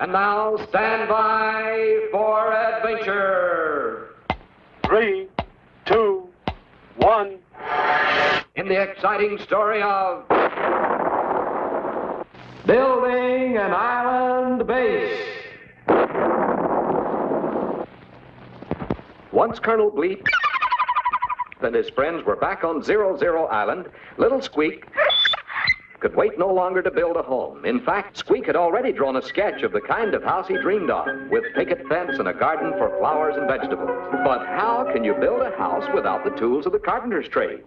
And now, stand by for adventure. 3, 2, 1. In the exciting story of building an island base. Once Colonel Bleep and his friends were back on 00 Island, little Squeak could wait no longer to build a home. In fact, Squeak had already drawn a sketch of the kind of house he dreamed of, with picket fence and a garden for flowers and vegetables. But how can you build a house without the tools of the carpenter's trade?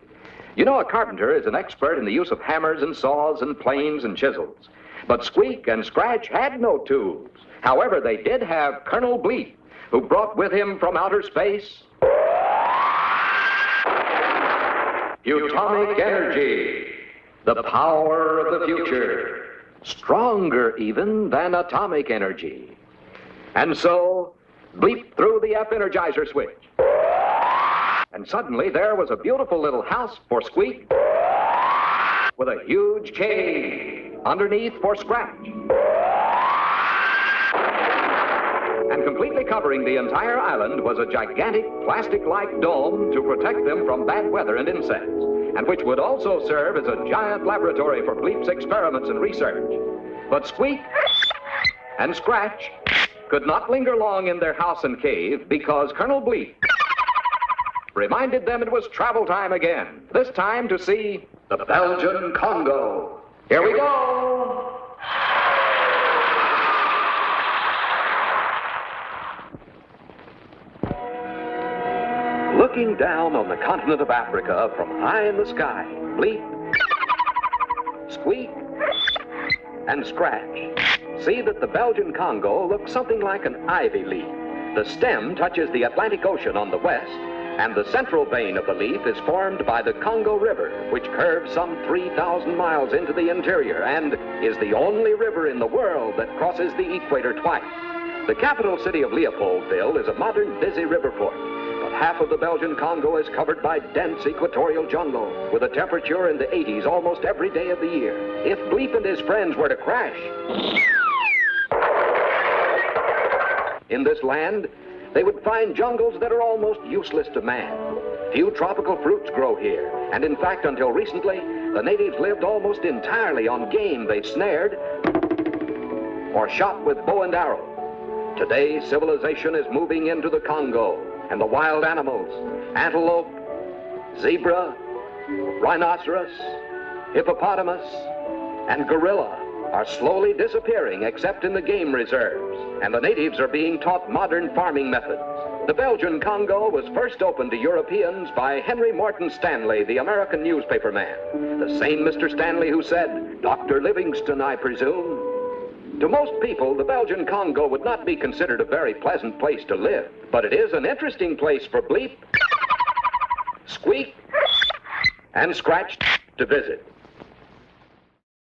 You know, a carpenter is an expert in the use of hammers and saws and planes and chisels. But Squeak and Scratch had no tools. However, they did have Colonel Bleep, who brought with him from outer space atomic energy. The power of the future, stronger even than atomic energy. And so, Bleep threw the F-energizer switch. And suddenly there was a beautiful little house for Squeak with a huge cave underneath for Scratch. And completely covering the entire island was a gigantic plastic-like dome to protect them from bad weather and insects, and which would also serve as a giant laboratory for Bleep's experiments and research. But Squeak and Scratch could not linger long in their house and cave because Colonel Bleep reminded them it was travel time again, this time to see the Belgian Congo. Here we go! Looking down on the continent of Africa from high in the sky, Bleep, Squeak, and Scratch see that the Belgian Congo looks something like an ivy leaf. The stem touches the Atlantic Ocean on the west, and the central vein of the leaf is formed by the Congo River, which curves some 3,000 miles into the interior and is the only river in the world that crosses the equator twice. The capital city of Leopoldville is a modern, busy riverport. Half of the Belgian Congo is covered by dense equatorial jungle, with a temperature in the 80s almost every day of the year. If Bleep and his friends were to crash in this land, they would find jungles that are almost useless to man. Few tropical fruits grow here, and in fact, until recently, the natives lived almost entirely on game they snared or shot with bow and arrow. Today, civilization is moving into the Congo, and the wild animals, antelope, zebra, rhinoceros, hippopotamus, and gorilla are slowly disappearing except in the game reserves, and the natives are being taught modern farming methods. The Belgian Congo was first opened to Europeans by Henry Morton Stanley, the American newspaper man. The same Mr. Stanley who said, "Dr. Livingston, I presume." To most people, the Belgian Congo would not be considered a very pleasant place to live, but it is an interesting place for Bleep, Squeak, and Scratch to visit.